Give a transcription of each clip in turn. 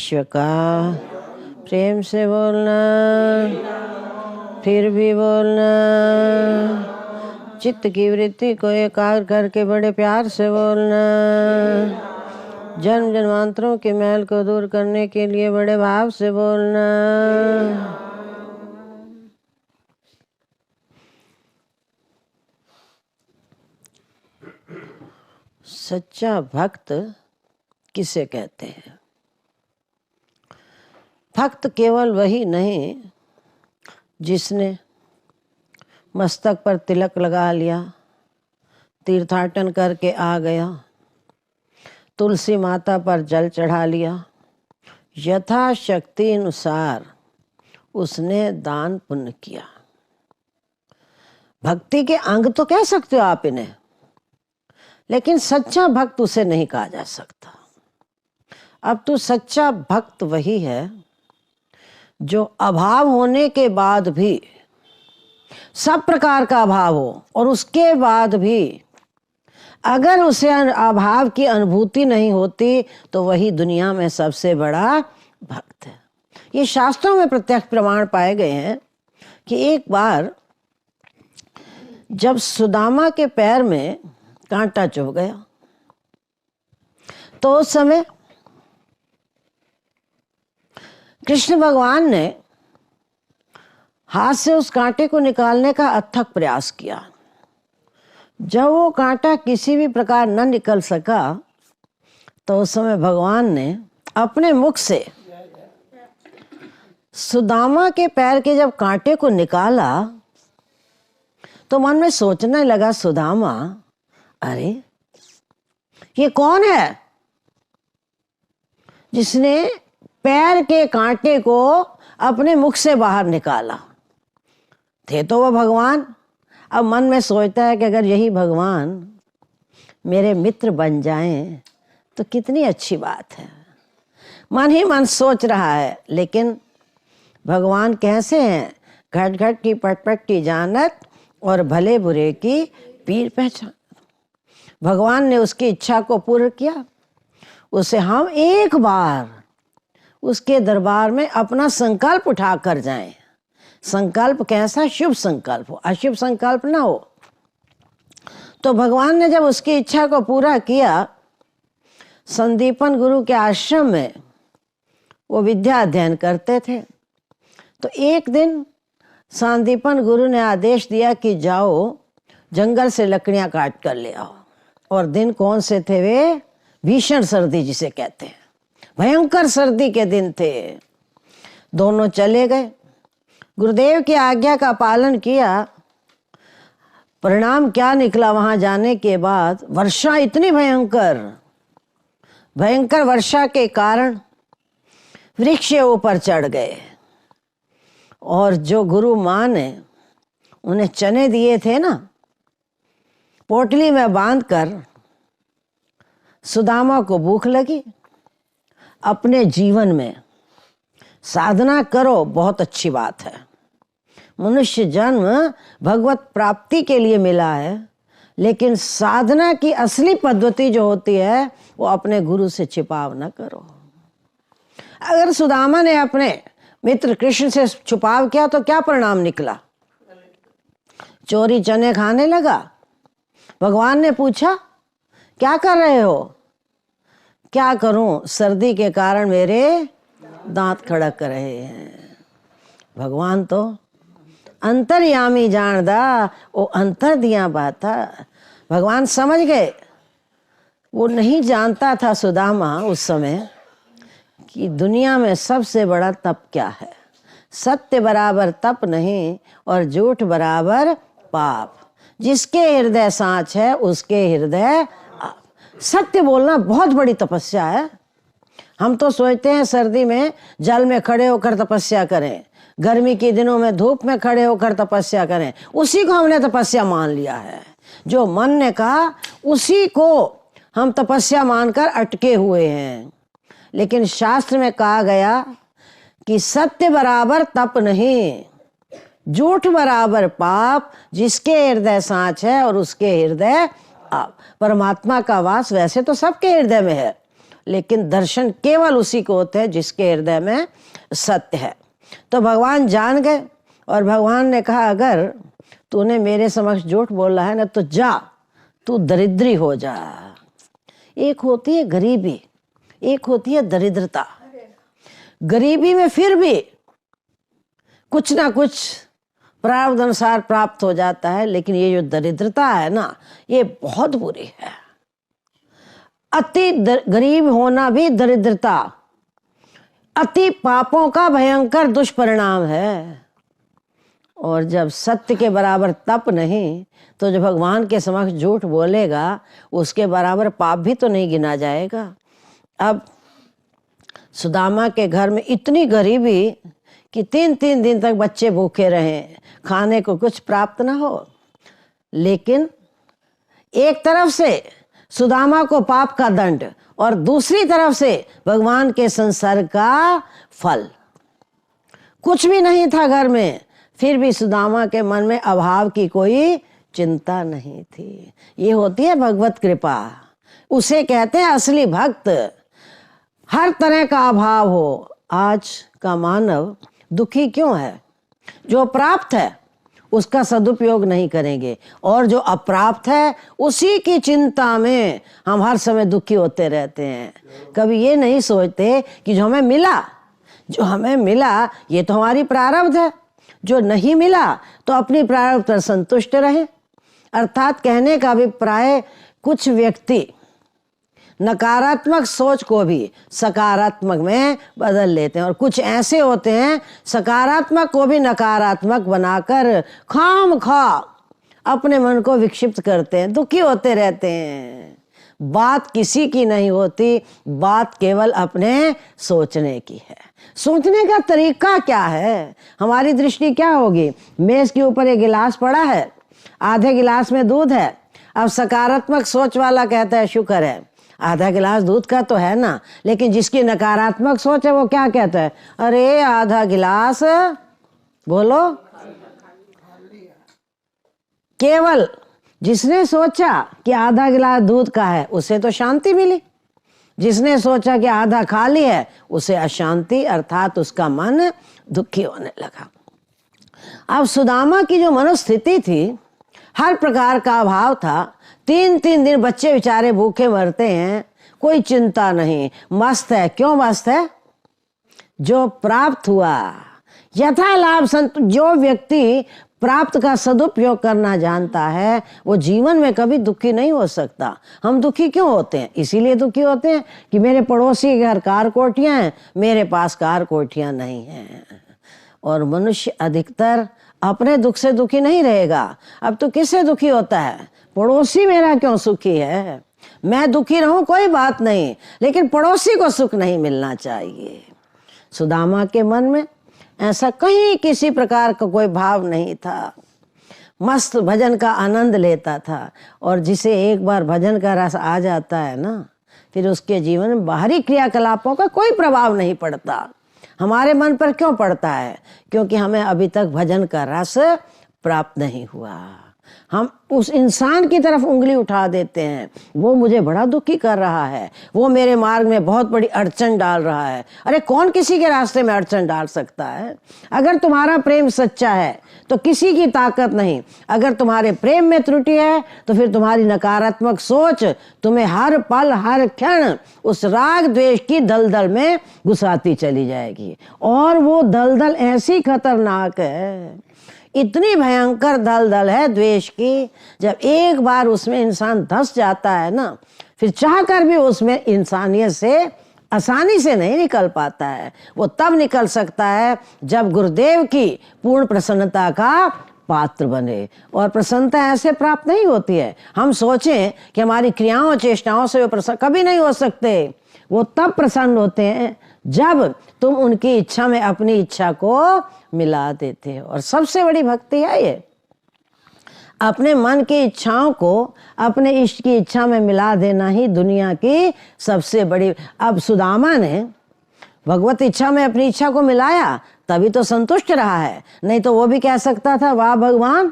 विश्व का। प्रेम से बोलना, फिर भी बोलना। चित्त की वृत्ति को एकाग्र करके बड़े प्यार से बोलना। जन्म जन्मांतरों के मैल को दूर करने के लिए बड़े भाव से बोलना। सच्चा भक्त किसे कहते हैं? भक्त केवल वही नहीं जिसने मस्तक पर तिलक लगा लिया, तीर्थाटन करके आ गया, तुलसी माता पर जल चढ़ा लिया, यथाशक्ति अनुसार उसने दान पुण्य किया। भक्ति के अंग तो कह सकते हो आप इन्हें, लेकिन सच्चा भक्त उसे नहीं कहा जा सकता। अब तो सच्चा भक्त वही है जो अभाव होने के बाद भी, सब प्रकार का अभाव हो और उसके बाद भी अगर उसे अभाव की अनुभूति नहीं होती तो वही दुनिया में सबसे बड़ा भक्त है। ये शास्त्रों में प्रत्यक्ष प्रमाण पाए गए हैं कि एक बार जब सुदामा के पैर में कांटा चुभ गया तो उस समय कृष्ण भगवान ने हाथ से उस कांटे को निकालने का अथक प्रयास किया। जब वो कांटा किसी भी प्रकार न निकल सका तो उस समय भगवान ने अपने मुख से सुदामा के पैर के जब कांटे को निकाला तो मन में सोचने लगा, सुदामा, अरे ये कौन है जिसने पैर के कांटे को अपने मुख से बाहर निकाला? थे तो वो भगवान। अब मन में सोचता है कि अगर यही भगवान मेरे मित्र बन जाएं तो कितनी अच्छी बात है। मन ही मन सोच रहा है, लेकिन भगवान कैसे हैं? घट घट की पटपट की जानत और भले बुरे की पीर पहचान। भगवान ने उसकी इच्छा को पूर्ण किया। उसे हम एक बार उसके दरबार में अपना संकल्प उठा कर जाएं। संकल्प कैसा? शुभ संकल्प हो, अशुभ संकल्प ना हो। तो भगवान ने जब उसकी इच्छा को पूरा किया, संदीपन गुरु के आश्रम में वो विद्या अध्ययन करते थे। तो एक दिन संदीपन गुरु ने आदेश दिया कि जाओ जंगल से लकड़ियां काट कर ले आओ। और दिन कौन से थे वे? भीषण सर्दी जिसे कहते हैं, भयंकर सर्दी के दिन थे। दोनों चले गए, गुरुदेव की आज्ञा का पालन किया। परिणाम क्या निकला? वहां जाने के बाद वर्षा इतनी भयंकर वर्षा के कारण वृक्ष ऊपर चढ़ गए। और जो गुरु माँ ने उन्हें चने दिए थे ना, पोटली में बांधकर, सुदामा को भूख लगी। अपने जीवन में साधना करो, बहुत अच्छी बात है। मनुष्य जन्म भगवत प्राप्ति के लिए मिला है, लेकिन साधना की असली पद्धति जो होती है वो अपने गुरु से छिपाव न करो। अगर सुदामा ने अपने मित्र कृष्ण से छुपाव किया तो क्या परिणाम निकला? चोरी चने खाने लगा। भगवान ने पूछा, क्या कर रहे हो? क्या करूं, सर्दी के कारण मेरे दांत खड़क रहे हैं। भगवान तो अंतर्यामी जानदा, वो अंतर दिया बात था। भगवान समझ गए। वो नहीं जानता था सुदामा उस समय कि दुनिया में सबसे बड़ा तप क्या है। सत्य बराबर तप नहीं और झूठ बराबर पाप। जिसके हृदय सांच है उसके हृदय आप। सत्य बोलना बहुत बड़ी तपस्या है। हम तो सोचते हैं सर्दी में जल में खड़े होकर तपस्या करें, गर्मी के दिनों में धूप में खड़े होकर तपस्या करें। उसी को हमने तपस्या मान लिया है। जो मन ने कहा उसी को हम तपस्या मानकर अटके हुए हैं। लेकिन शास्त्र में कहा गया कि सत्य बराबर तप नहीं, झूठ बराबर पाप। जिसके हृदय सांच है और उसके हृदय आप। परमात्मा का वास वैसे तो सबके हृदय में है, लेकिन दर्शन केवल उसी को होते हैं जिसके हृदय में सत्य है। तो भगवान जान गए और भगवान ने कहा, अगर तूने मेरे समक्ष झूठ बोला है ना तो जा, तू दरिद्री हो जा। एक होती है गरीबी, एक होती है दरिद्रता। गरीबी में फिर भी कुछ ना कुछ प्रारब्ध अनुसार प्राप्त हो जाता है, लेकिन ये जो दरिद्रता है ना, ये बहुत बुरी है। अति गरीब होना भी दरिद्रता, अति पापों का भयंकर दुष्परिणाम है। और जब सत्य के बराबर तप नहीं, तो जो भगवान के समक्ष झूठ बोलेगा उसके बराबर पाप भी तो नहीं गिना जाएगा। अब सुदामा के घर में इतनी गरीबी कि 3-3 दिन तक बच्चे भूखे रहे, खाने को कुछ प्राप्त ना हो। लेकिन एक तरफ से सुदामा को पाप का दंड और दूसरी तरफ से भगवान के संसर्ग का फल। कुछ भी नहीं था घर में, फिर भी सुदामा के मन में अभाव की कोई चिंता नहीं थी। ये होती है भगवत कृपा, उसे कहते हैं असली भक्त। हर तरह का अभाव हो, आज का मानव दुखी क्यों है? जो प्राप्त है उसका सदुपयोग नहीं करेंगे, और जो अप्राप्त है उसी की चिंता में हम हर समय दुखी होते रहते हैं। कभी ये नहीं सोचते कि जो हमें मिला ये तो हमारी प्रारब्ध है, जो नहीं मिला तो अपनी प्रारब्ध पर संतुष्ट रहे। अर्थात कहने का अभिप्राय, कुछ व्यक्ति नकारात्मक सोच को भी सकारात्मक में बदल लेते हैं, और कुछ ऐसे होते हैं सकारात्मक को भी नकारात्मक बनाकर खामखा अपने मन को विक्षिप्त करते हैं, दुखी होते रहते हैं। बात किसी की नहीं होती, बात केवल अपने सोचने की है। सोचने का तरीका क्या है? हमारी दृष्टि क्या होगी? मेज के ऊपर एक गिलास पड़ा है, आधे गिलास में दूध है। अब सकारात्मक सोच वाला कहता है शुक्र है, आधा गिलास दूध का तो है ना। लेकिन जिसकी नकारात्मक सोच है वो क्या कहता है? अरे आधा गिलास, बोलो। केवल जिसने सोचा कि आधा गिलास दूध का है उसे तो शांति मिली, जिसने सोचा कि आधा खाली है उसे अशांति, अर्थात उसका मन दुखी होने लगा। अब सुदामा की जो मनोस्थिति थी, हर प्रकार का अभाव था। 3-3 दिन बच्चे बेचारे भूखे मरते हैं, कोई चिंता नहीं, मस्त है। क्यों मस्त है? जो प्राप्त हुआ यथा लाभ जो व्यक्ति प्राप्त का सदुपयोग करना जानता है वो जीवन में कभी दुखी नहीं हो सकता। हम दुखी क्यों होते हैं? इसीलिए दुखी होते हैं कि मेरे पड़ोसी के घर कार कोठियां हैं, मेरे पास कार कोठियां नहीं हैं। और मनुष्य अधिकतर अपने दुख से दुखी नहीं रहेगा। अब तो किससे दुखी होता है? पड़ोसी मेरा क्यों सुखी है? मैं दुखी रहूं कोई बात नहीं, लेकिन पड़ोसी को सुख नहीं मिलना चाहिए। सुदामा के मन में ऐसा कहीं किसी प्रकार का कोई भाव नहीं था। मस्त भजन का आनंद लेता था, और जिसे एक बार भजन का रस आ जाता है ना, फिर उसके जीवन में बाहरी क्रियाकलापों का कोई प्रभाव नहीं पड़ता। हमारे मन पर क्यों पड़ता है? क्योंकि हमें अभी तक भजन का रस प्राप्त नहीं हुआ। हम उस इंसान की तरफ उंगली उठा देते हैं, वो मुझे बड़ा दुखी कर रहा है, वो मेरे मार्ग में बहुत बड़ी अड़चन डाल रहा है। अरे कौन किसी के रास्ते में अड़चन डाल सकता है? अगर तुम्हारा प्रेम सच्चा है तो किसी की ताकत नहीं। अगर तुम्हारे प्रेम में त्रुटि है तो फिर तुम्हारी नकारात्मक सोच तुम्हें हर पल हर क्षण उस राग द्वेष की दलदल में घुसाती चली जाएगी। और वो दलदल ऐसी खतरनाक है, इतनी भयंकर दलदल है द्वेष की, जब एक बार उसमें इंसान धंस जाता है ना, फिर चाहकर भी उसमें इंसानियत से आसानी से नहीं निकल पाता है। वो तब निकल सकता है जब गुरुदेव की पूर्ण प्रसन्नता का पात्र बने, और प्रसन्नता ऐसे प्राप्त नहीं होती है। हम सोचें कि हमारी क्रियाओं चेष्टाओं से वो प्रसन्न कभी नहीं हो सकते। वो तब प्रसन्न होते हैं जब तुम उनकी इच्छा में अपनी इच्छा को मिला देते हो। और सबसे बड़ी भक्ति है ये, अपने मन की इच्छाओं को अपने इष्ट की इच्छा में मिला देना ही दुनिया की सबसे बड़ी। अब सुदामा ने भगवत इच्छा में अपनी इच्छा को मिलाया, तभी तो संतुष्ट रहा है। नहीं तो वो भी कह सकता था, वाह भगवान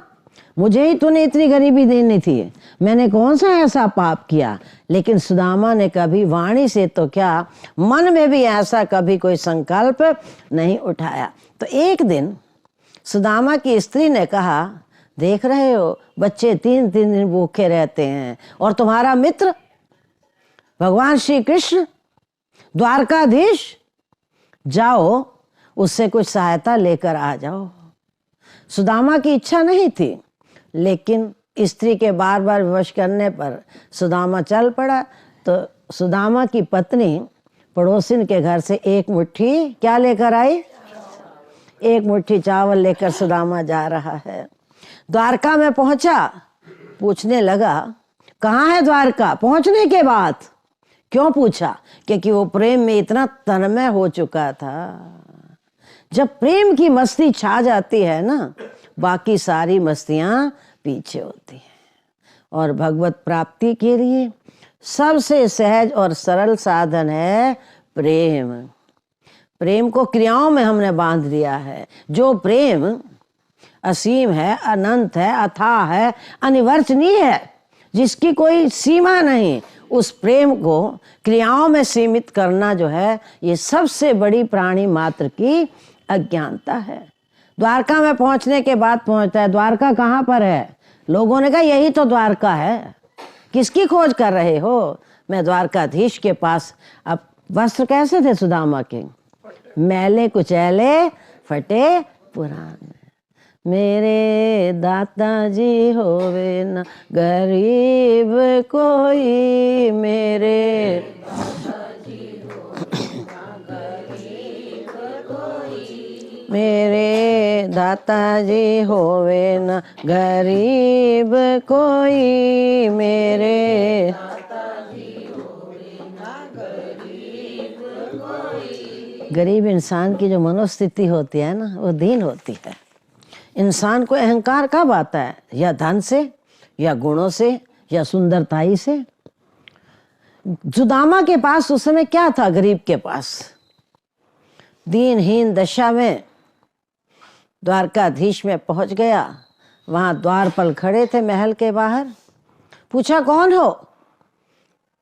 मुझे ही तूने इतनी गरीबी देनी थी, मैंने कौन सा ऐसा पाप किया। लेकिन सुदामा ने कभी वाणी से तो क्या, मन में भी ऐसा कभी कोई संकल्प नहीं उठाया। तो एक दिन सुदामा की स्त्री ने कहा, देख रहे हो बच्चे 3 दिन भूखे रहते हैं, और तुम्हारा मित्र भगवान श्री कृष्ण द्वारकाधीश, जाओ उससे कुछ सहायता लेकर आ जाओ। सुदामा की इच्छा नहीं थी, लेकिन स्त्री के बार बार विवश करने पर सुदामा चल पड़ा। तो सुदामा की पत्नी पड़ोसिन के घर से एक मुट्ठी क्या लेकर आई, एक मुट्ठी चावल लेकर सुदामा जा रहा है। द्वारका में पहुंचा, पूछने लगा कहाँ है द्वारका। पहुंचने के बाद क्यों पूछा, क्योंकि वो प्रेम में इतना तन्मय हो चुका था। जब प्रेम की मस्ती छा जाती है ना, बाकी सारी मस्तियां पीछे होती हैं। और भगवत प्राप्ति के लिए सबसे सहज और सरल साधन है प्रेम। प्रेम को क्रियाओं में हमने बांध दिया है। जो प्रेम असीम है, अनंत है, अथाह है, अनिवर्चनीय है, जिसकी कोई सीमा नहीं, उस प्रेम को क्रियाओं में सीमित करना जो है, ये सबसे बड़ी प्राणी मात्र की अज्ञानता है। द्वारका में पहुंचने के बाद पहुंचता है, द्वारका कहाँ पर है। लोगों ने कहा यही तो द्वारका है। किसकी खोज कर रहे हो। मैं द्वारकाधीश के पास। अब वस्त्र कैसे थे सुदामा के, मैले कुचैले फटे पुराने। मेरे दाता जी होवे न गरीब कोई, मेरे मेरे दाता जी होवे न गरीब कोई, मेरे गरीब इंसान की जो मनोस्थिति होती है ना, वो दीन होती है। इंसान को अहंकार कब आता है, या धन से, या गुणों से, या सुंदरताई से। सुदामा के पास उस समय क्या था, गरीब के पास दीनहीन दशा में द्वारकाधीश में पहुंच गया। वहां द्वारपाल खड़े थे महल के बाहर। पूछा कौन हो।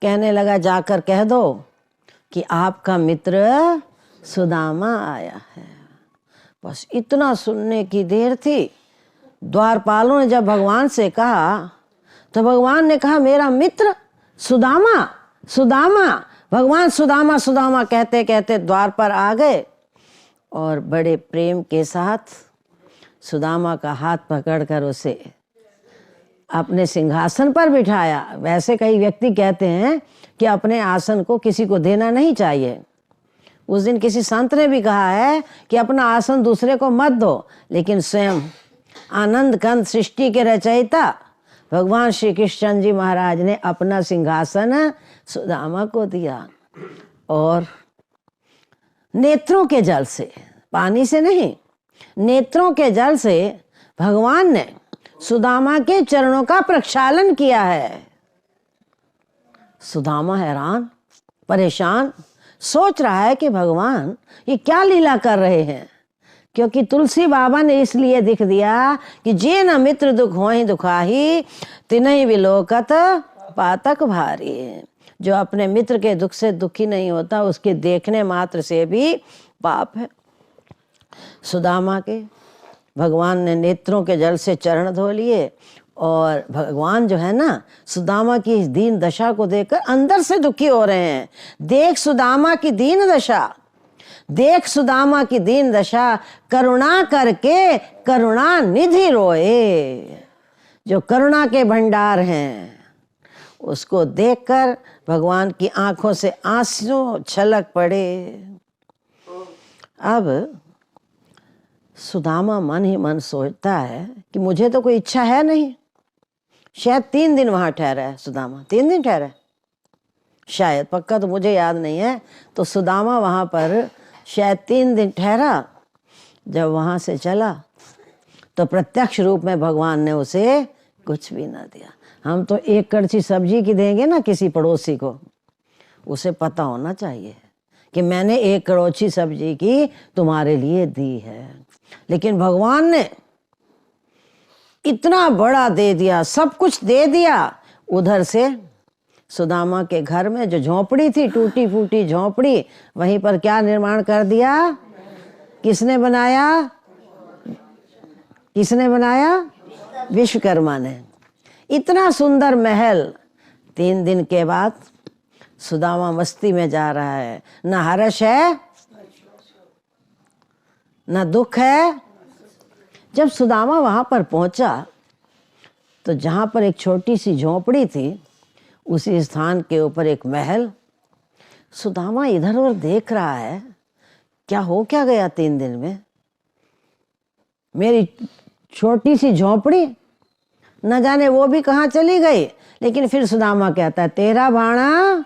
कहने लगा जाकर कह दो कि आपका मित्र सुदामा आया है। बस इतना सुनने की देर थी। द्वारपालों ने जब भगवान से कहा, तो भगवान ने कहा मेरा मित्र सुदामा, सुदामा। भगवान सुदामा सुदामा कहते कहते द्वार पर आ गए, और बड़े प्रेम के साथ सुदामा का हाथ पकड़कर उसे अपने सिंहासन पर बिठाया। वैसे कई व्यक्ति कहते हैं कि अपने आसन को किसी को देना नहीं चाहिए। उस दिन किसी संत ने भी कहा है कि अपना आसन दूसरे को मत दो, लेकिन स्वयं आनंद कंद सृष्टि के रचयिता भगवान श्री कृष्ण जी महाराज ने अपना सिंहासन सुदामा को दिया। और नेत्रों के जल से, पानी से नहीं, नेत्रों के जल से भगवान ने सुदामा के चरणों का प्रक्षालन किया है। सुदामा हैरान परेशान सोच रहा है कि भगवान ये क्या लीला कर रहे हैं, क्योंकि तुलसी बाबा ने इसलिए दिख दिया कि जे न मित्र दुख होहि दुखाही, तिनहि विलोकत पातक भारी। जो अपने मित्र के दुख से दुखी नहीं होता, उसके देखने मात्र से भी पाप है। सुदामा के भगवान ने नेत्रों के जल से चरण धो लिए, और भगवान जो है ना, सुदामा की इस दीन दशा को देखकर अंदर से दुखी हो रहे हैं। देख सुदामा की दीन दशा, देख सुदामा की दीन दशा, करुणा करके करुणा निधि रोए। जो करुणा के भंडार हैं, उसको देखकर भगवान की आंखों से आंसू छलक पड़े। अब सुदामा मन ही मन सोचता है कि मुझे तो कोई इच्छा है नहीं। शायद 3 दिन वहां ठहरा है सुदामा, 3 दिन ठहरा है शायद, पक्का तो मुझे याद नहीं है। तो सुदामा वहां पर शायद 3 दिन ठहरा। जब वहां से चला तो प्रत्यक्ष रूप में भगवान ने उसे कुछ भी ना दिया। हम तो एक कड़छी सब्जी की देंगे ना किसी पड़ोसी को, उसे पता होना चाहिए कि मैंने एक कड़छी सब्जी की तुम्हारे लिए दी है। लेकिन भगवान ने इतना बड़ा दे दिया, सब कुछ दे दिया। उधर से सुदामा के घर में जो झोंपड़ी थी, टूटी फूटी झोंपड़ी, वहीं पर क्या निर्माण कर दिया? किसने बनाया? किसने बनाया? विश्वकर्मा ने। इतना सुंदर महल। 3 दिन के बाद सुदामा मस्ती में जा रहा है, न हर्ष है न दुख है। जब सुदामा वहां पर पहुंचा तो जहां पर एक छोटी सी झोंपड़ी थी, उसी स्थान के ऊपर एक महल। सुदामा इधर उधर देख रहा है, क्या गया 3 दिन में? मेरी छोटी सी झोंपड़ी न जाने वो भी कहाँ चली गई। लेकिन फिर सुदामा कहता है, तेरा भाणा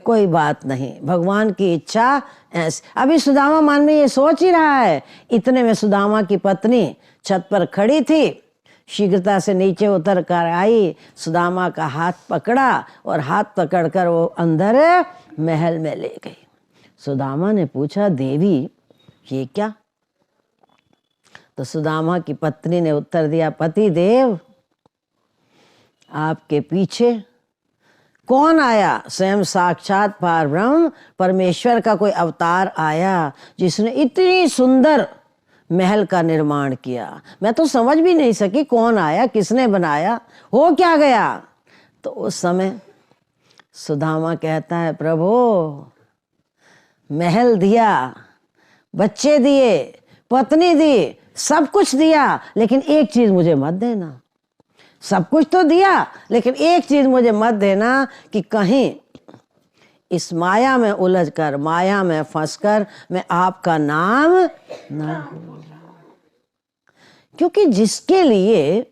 कोई बात नहीं, भगवान की इच्छा ऐसी। अभी सुदामा मन में ये सोच ही रहा है। इतने में सुदामा की पत्नी छत पर खड़ी थी, शीघ्रता से नीचे उतर कर आई, सुदामा का हाथ पकड़ा और हाथ पकड़कर वो अंदर महल में ले गई। सुदामा ने पूछा, देवी ये क्या? तो सुदामा की पत्नी ने उत्तर दिया, पति देव, आपके पीछे कौन आया? स्वयं साक्षात परब्रह्म परमेश्वर का कोई अवतार आया, जिसने इतनी सुंदर महल का निर्माण किया। मैं तो समझ भी नहीं सकी कौन आया, किसने बनाया, हो क्या गया? तो उस समय सुदामा कहता है, प्रभु महल दिया, बच्चे दिए, पत्नी दी, सब कुछ दिया, लेकिन एक चीज मुझे मत देना। सब कुछ तो दिया, लेकिन एक चीज मुझे मत देना कि कहीं इस माया में उलझकर, माया में फंसकर मैं आपका नाम ना भूल जाऊं। क्योंकि जिसके लिए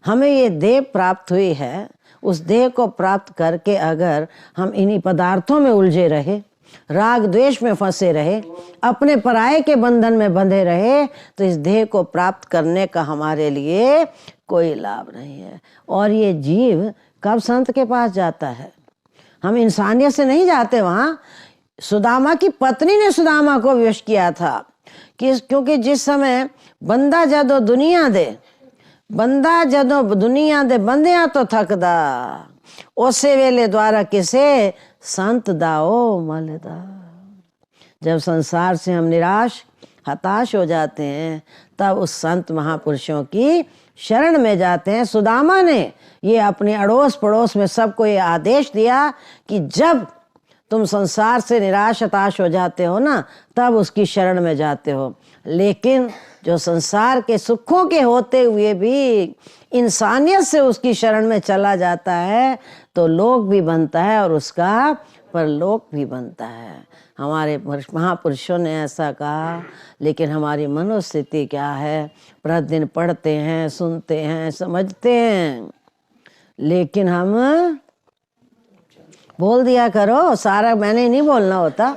हमें ये देह प्राप्त हुई है, उस देह को प्राप्त करके अगर हम इन्हीं पदार्थों में उलझे रहे, राग द्वेष में फंसे रहे, अपने पराये के बंधन में बंधे रहे, तो इस देह को प्राप्त करने का हमारे लिए कोई लाभ नहीं है। और ये जीव कब संत के पास जाता है? हम इंसानियत से नहीं जाते वहां। सुदामा की पत्नी ने सुदामा को विवश किया था क्योंकि जिस समय बंदा जदो दुनिया दे, बंदा जदो दुनिया दे बंदिया तो थकदा, उसे वेले द्वारा किसे संत दाओ मलदा। जब संसार से हम निराश हताश हो जाते हैं, तब उस संत महापुरुषों की शरण में जाते हैं। सुदामा ने ये अपने अड़ोस पड़ोस में सबको ये आदेश दिया कि जब तुम संसार से निराश हताश हो जाते हो ना, तब उसकी शरण में जाते हो। लेकिन जो संसार के सुखों के होते हुए भी इंसानियत से उसकी शरण में चला जाता है, तो लोक भी बनता है और उसका परलोक भी बनता है। हमारे महापुरुषों ने ऐसा कहा, लेकिन हमारी मनोस्थिति क्या है? प्रतिदिन पढ़ते हैं, सुनते हैं, समझते हैं, लेकिन हम बोल दिया करो, सारा मैंने नहीं बोलना होता,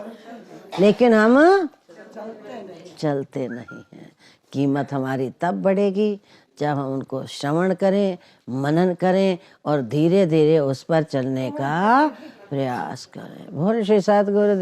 लेकिन हम चलते नहीं हैं। कीमत हमारी तब बढ़ेगी जब हम उनको श्रवण करें, मनन करें और धीरे धीरे उस पर चलने का प्रयास करें। बोल श्री सद्गुरुदेव।